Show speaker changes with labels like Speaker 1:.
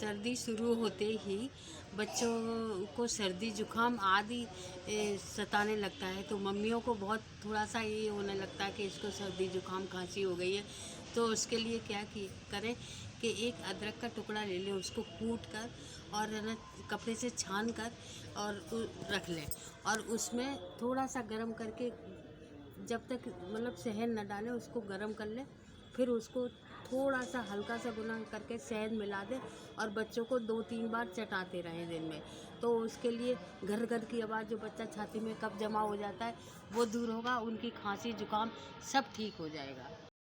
Speaker 1: सर्दी शुरू होते ही बच्चों को सर्दी जुकाम आदि सताने लगता है, तो मम्मियों को बहुत थोड़ा सा ये होने लगता है कि इसको सर्दी जुकाम खांसी हो गई है। तो उसके लिए क्या करें कि एक अदरक का टुकड़ा ले लें, उसको कूट कर और है ना कपड़े से छान कर और रख लें, और उसमें थोड़ा सा गर्म करके, जब तक मतलब शहद न डालें उसको गर्म कर लें, फिर उसको थोड़ा सा हल्का सा गुना करके शहद मिला दें और बच्चों को 2-3 बार चटाते रहें दिन में। तो उसके लिए घर घर की आवाज़, जो बच्चा छाती में कफ जमा हो जाता है वो दूर होगा, उनकी खांसी जुकाम सब ठीक हो जाएगा।